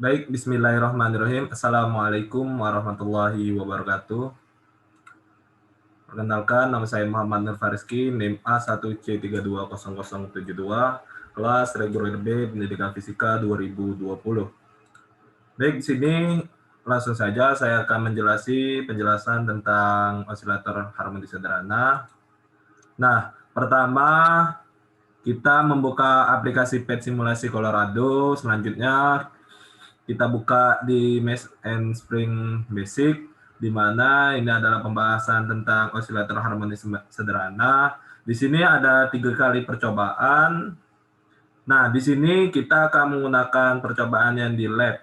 Baik, bismillahirrahmanirrahim. Assalamualaikum warahmatullahi wabarakatuh. Perkenalkan, nama saya Muhammad Nur Fariski, NIM A1C320072, kelas reguler B, Pendidikan Fisika 2020. Baik, di sini langsung saja saya akan penjelasan tentang osilator harmonis sederhana. Nah, pertama kita membuka aplikasi PET Simulasi Colorado. Selanjutnya kita buka di Math and Spring Basic, di mana ini adalah pembahasan tentang osilator harmonis sederhana. Di sini ada 3 kali percobaan. Nah, di sini kita akan menggunakan percobaan yang di lab.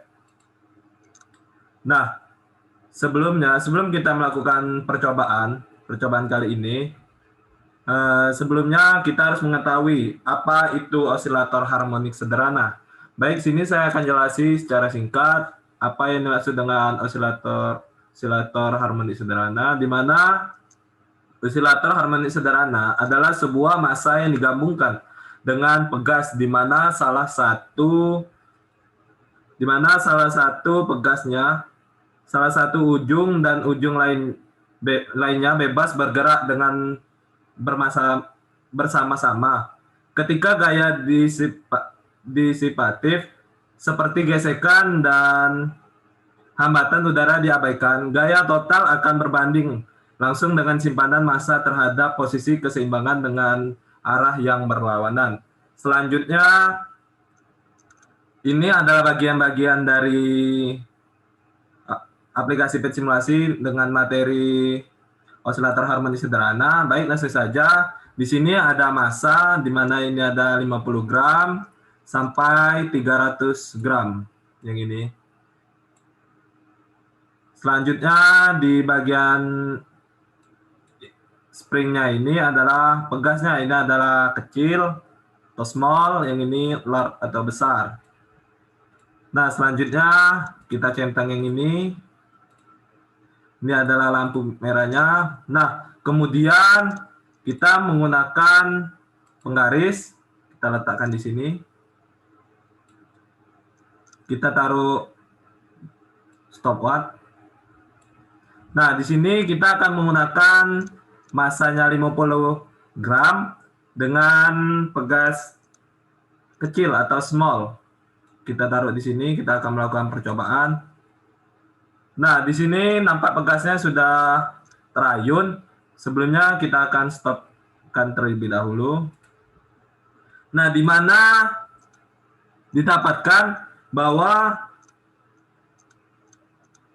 Nah, sebelum kita melakukan percobaan kali ini, sebelumnya kita harus mengetahui apa itu osilator harmonik sederhana. Baik, sini saya akan jelasin secara singkat apa yang dimaksud dengan osilator harmonik sederhana, di mana osilator harmonik sederhana adalah sebuah massa yang digabungkan dengan pegas, di mana salah satu ujung dan ujung lainnya bebas bergerak dengan bersama-sama. Ketika gaya disipatif seperti gesekan dan hambatan udara diabaikan, gaya total akan berbanding langsung dengan simpanan massa terhadap posisi keseimbangan dengan arah yang berlawanan. Selanjutnya, ini adalah bagian-bagian dari aplikasi PET simulasi dengan materi osilator harmonis sederhana. Baik, langsung saja. Di sini ada massa, di mana ini ada 50 gram sampai 300 gram. Yang ini. Selanjutnya, di bagian springnya ini adalah pegasnya. Ini adalah kecil atau small, yang ini large atau besar. Nah, selanjutnya kita centang yang ini. Ini adalah lampu merahnya. Nah, kemudian kita menggunakan penggaris. Kita letakkan di sini. Kita taruh stopwatch. Nah, di sini kita akan menggunakan massanya 50 gram dengan pegas kecil atau small. Kita taruh di sini, kita akan melakukan percobaan. Nah, di sini nampak pegasnya sudah terayun. Sebelumnya kita akan stopkan terlebih dahulu. Nah, di mana didapatkan bahwa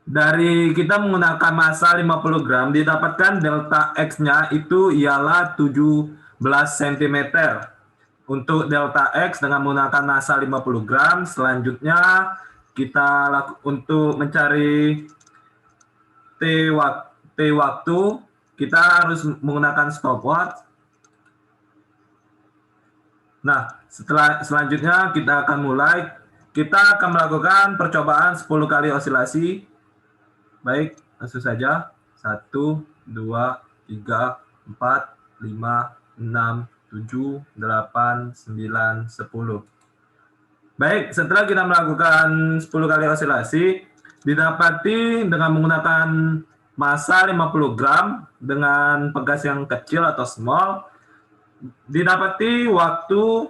dari kita menggunakan massa 50 gram, didapatkan delta X-nya itu ialah 17 cm. Untuk delta X dengan menggunakan massa 50 gram, selanjutnya kita untuk mencari T waktu, kita harus menggunakan stopwatch. Nah, selanjutnya kita akan mulai. Kita akan melakukan percobaan 10 kali osilasi. Baik, langsung saja. 1, 2, 3, 4, 5, 6, 7, 8, 9, 10. Baik, setelah kita melakukan 10 kali osilasi, didapati dengan menggunakan massa 50 gram dengan pegas yang kecil atau small, didapati waktu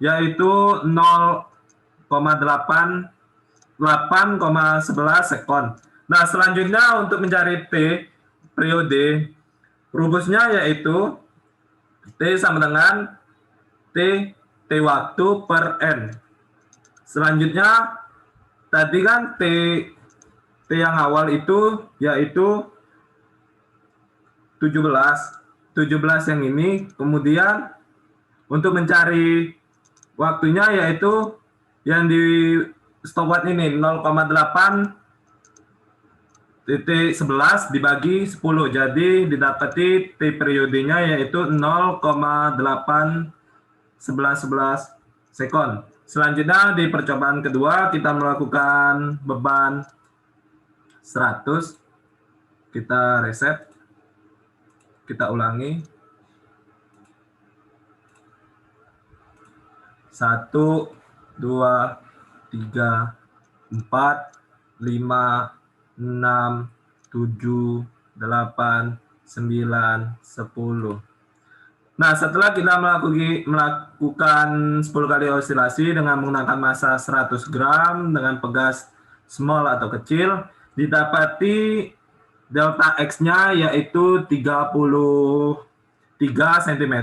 yaitu 8,11 sekon. Nah, selanjutnya untuk mencari T periode, rumusnya yaitu T sama dengan T waktu per N. Selanjutnya, tadi kan T yang awal itu yaitu 17 yang ini. Kemudian untuk mencari waktunya yaitu yang di stopwatch ini 0,8 titik 11 dibagi 10. Jadi didapati T periodenya yaitu 0,811 sekon. Selanjutnya di percobaan kedua kita melakukan beban 100. Kita reset. Kita ulangi. 1, 2, 3, 4, 5, 6, 7, 8, 9, 10. Nah, setelah kita melakukan 10 kali osilasi dengan menggunakan massa 100 gram dengan pegas small atau kecil, didapati delta X-nya yaitu 33 cm,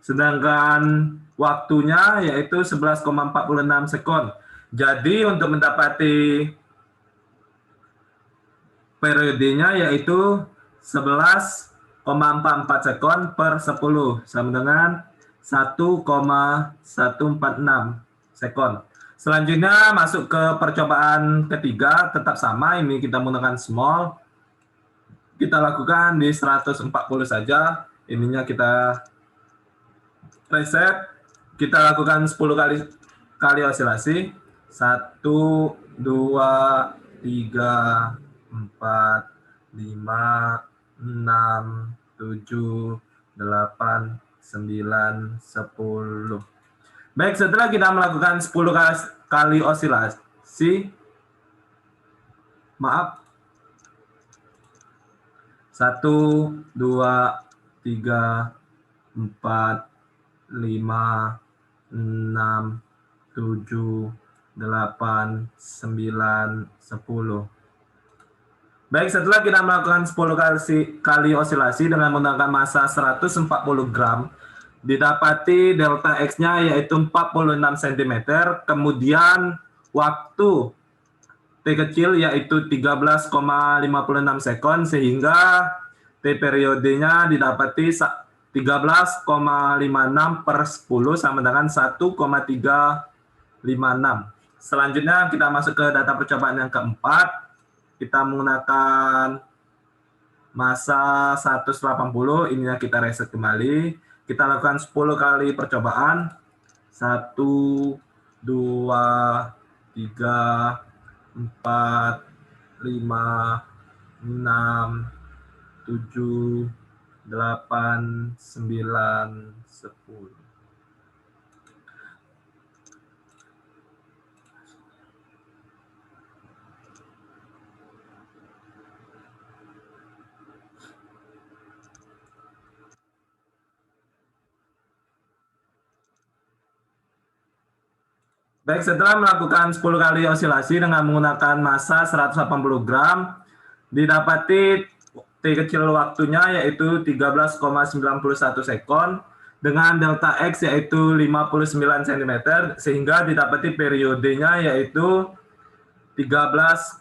sedangkan waktunya yaitu 11,46 sekon. Jadi untuk mendapati periodenya yaitu 11,44 sekon per 10 sama dengan 1,146 sekon. Selanjutnya masuk ke percobaan ketiga, tetap sama, ini kita menggunakan small. Kita lakukan di 140 saja, ininya kita reset. Kita lakukan 10 kali osilasi. 1, 2, 3, 4, 5, 6, 7, 8, 9, 10. Baik, setelah kita melakukan 10 kali osilasi, maaf, 1, 2, 3, 4, 5, 6, 7, 8, 9, 10. Baik, setelah kita melakukan 10 kali osilasi dengan menggunakan massa 140 gram, didapati delta X-nya yaitu 46 cm, kemudian waktu T kecil yaitu 13,56 sekon, sehingga T periodenya didapati 13,56 per 10 sama dengan 1,356. Selanjutnya kita masuk ke data percobaan yang keempat. Kita menggunakan massa 180, ininya kita reset kembali. Kita lakukan 10 kali percobaan. 1, 2, 3, 4, 5, 6, 7, 8, 9, 10. Baik, setelah melakukan 10 kali osilasi dengan menggunakan massa 180 gram, didapati T kecil waktunya yaitu 13,91 sekon, dengan delta X yaitu 59 cm, sehingga didapati periodenya yaitu 13,91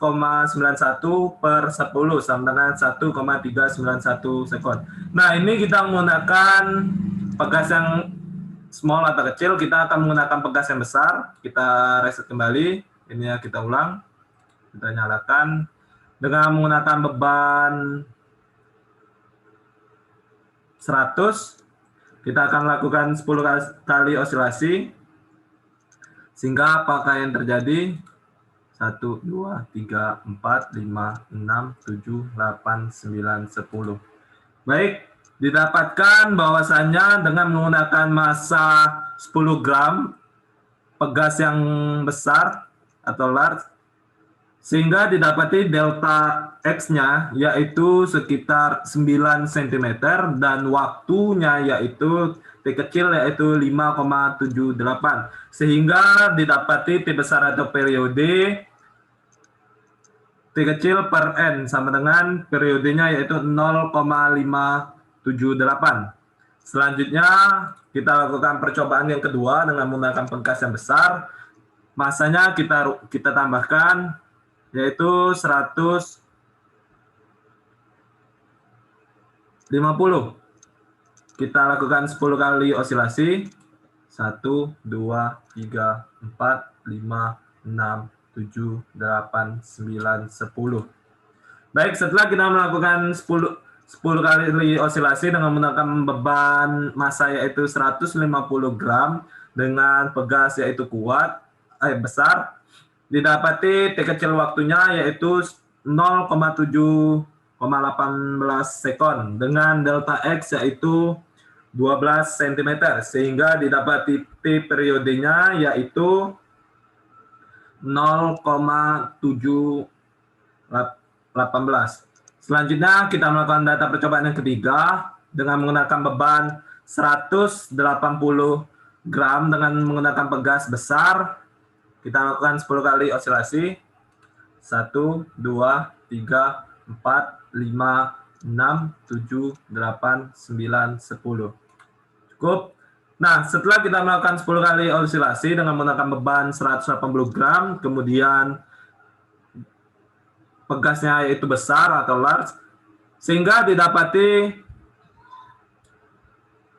per 10 sama dengan 1,391 sekon. Nah, ini kita menggunakan pegas yang small atau kecil, kita akan menggunakan pegas yang besar. Kita reset kembali, ini ya, kita ulang, kita nyalakan dengan menggunakan beban 100. Kita akan lakukan 10 kali osilasi, sehingga apakah yang terjadi? 1, 2, 3, 4, 5, 6, 7, 8, 9, 10. Baik, didapatkan bahwasannya dengan menggunakan massa 10 gram pegas yang besar atau large, sehingga didapati delta X-nya yaitu sekitar 9 cm dan waktunya yaitu T kecil yaitu 5,78, sehingga didapati T besar atau periode T kecil per N sama dengan periodenya yaitu 0,578. Selanjutnya kita lakukan percobaan yang kedua dengan menggunakan pegas yang besar. Masanya kita tambahkan yaitu 150. Kita lakukan 10 kali osilasi. 1, 2, 3, 4, 5, 6, 7, 8, 9, 10. Baik, setelah kita melakukan 10 kali osilasi dengan menggunakan beban massa yaitu 150 gram dengan pegas yaitu besar, didapati T kecil waktunya yaitu 0,7,18 sekon dengan delta X yaitu 12 cm, sehingga didapati T periodenya yaitu 0,718. Selanjutnya kita melakukan data percobaan yang ketiga dengan menggunakan beban 180 gram dengan menggunakan pegas besar. Kita lakukan 10 kali osilasi. 1, 2, 3, 4, 5, 6, 7, 8, 9, 10. Cukup. Nah, setelah kita melakukan 10 kali osilasi dengan menggunakan beban 180 gram, kemudian pegasnya yaitu besar atau large, sehingga didapati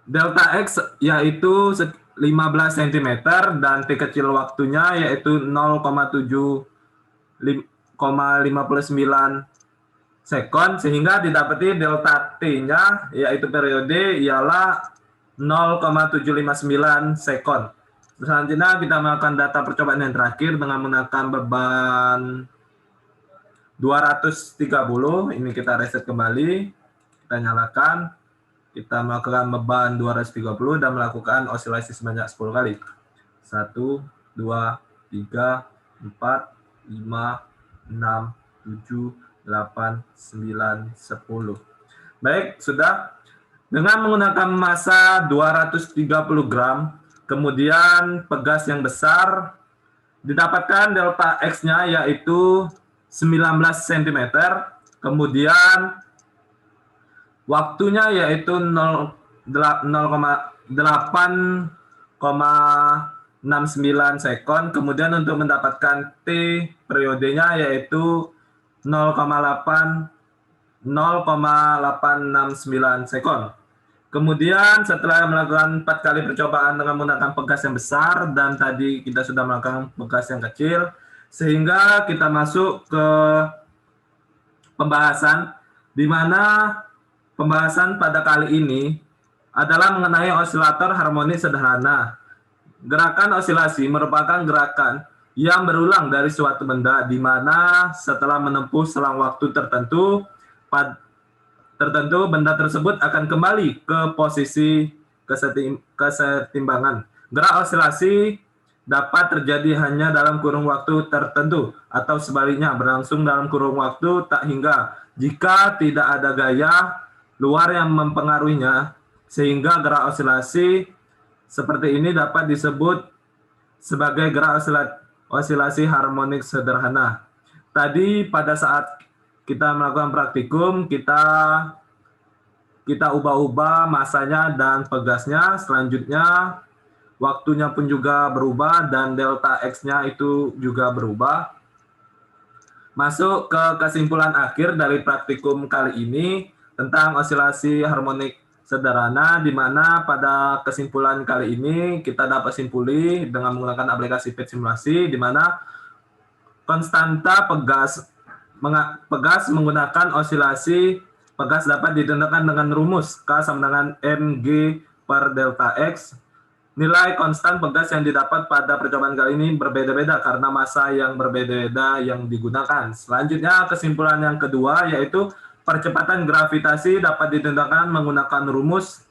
delta X yaitu 15 cm dan T kecil waktunya yaitu 0,59 sekon, sehingga didapati delta T-nya yaitu periode ialah 0,759 sekon. Selanjutnya kita melakukan data percobaan yang terakhir dengan menggunakan beban 230. Ini kita reset kembali, kita nyalakan, kita melakukan beban 230 dan melakukan osilasi sebanyak 10 kali. 1, 2, 3, 4, 5, 6, 7, 8, 9, 10. Baik, sudah. Dengan menggunakan massa 230 gram, kemudian pegas yang besar, didapatkan delta X-nya yaitu 19 cm, kemudian waktunya yaitu 0,869 sekon, kemudian untuk mendapatkan T periodenya yaitu 0,869 sekon. Kemudian setelah melakukan 4 kali percobaan dengan menggunakan pegas yang besar dan tadi kita sudah melakukan pegas yang kecil, sehingga kita masuk ke pembahasan, di mana pembahasan pada kali ini adalah mengenai osilator harmonis sederhana. Gerakan osilasi merupakan gerakan yang berulang dari suatu benda, di mana setelah menempuh selang waktu tertentu, benda tersebut akan kembali ke posisi kesetimbangan. Gerak osilasi dapat terjadi hanya dalam kurun waktu tertentu atau sebaliknya berlangsung dalam kurun waktu tak hingga jika tidak ada gaya luar yang mempengaruhinya, sehingga gerak osilasi seperti ini dapat disebut sebagai gerak osilasi harmonik sederhana. Tadi pada saat kita melakukan praktikum, kita ubah-ubah masanya dan pegasnya. Selanjutnya waktunya pun juga berubah dan delta X-nya itu juga berubah. Masuk ke kesimpulan akhir dari praktikum kali ini tentang osilasi harmonik sederhana, di mana pada kesimpulan kali ini kita dapat simpuli dengan menggunakan aplikasi PET simulasi, di mana konstanta pegas menggunakan osilasi pegas dapat ditentukan dengan rumus K sama dengan mg per delta X. Nilai konstan pegas yang didapat pada percobaan kali ini berbeda-beda karena massa yang berbeda-beda yang digunakan. Selanjutnya kesimpulan yang kedua yaitu percepatan gravitasi dapat ditentukan menggunakan rumus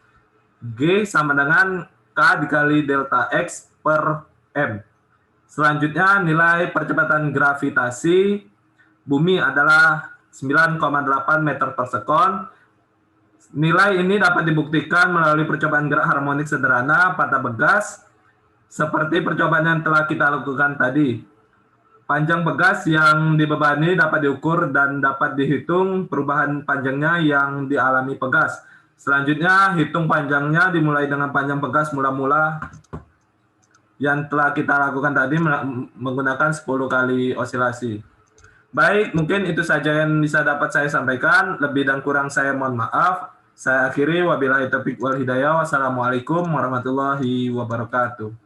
G sama dengan K dikali delta X per M. Selanjutnya nilai percepatan gravitasi bumi adalah 9,8 meter per sekon. Nilai ini dapat dibuktikan melalui percobaan gerak harmonik sederhana pada pegas seperti percobaan yang telah kita lakukan tadi. Panjang pegas yang dibebani dapat diukur dan dapat dihitung perubahan panjangnya yang dialami pegas. Selanjutnya, hitung panjangnya dimulai dengan panjang pegas mula-mula yang telah kita lakukan tadi menggunakan 10 kali osilasi. Baik, mungkin itu saja yang bisa dapat saya sampaikan. Lebih dan kurang saya mohon maaf. Saya akhiri, wabillahi taufiq wal hidayah. Wassalamualaikum warahmatullahi wabarakatuh.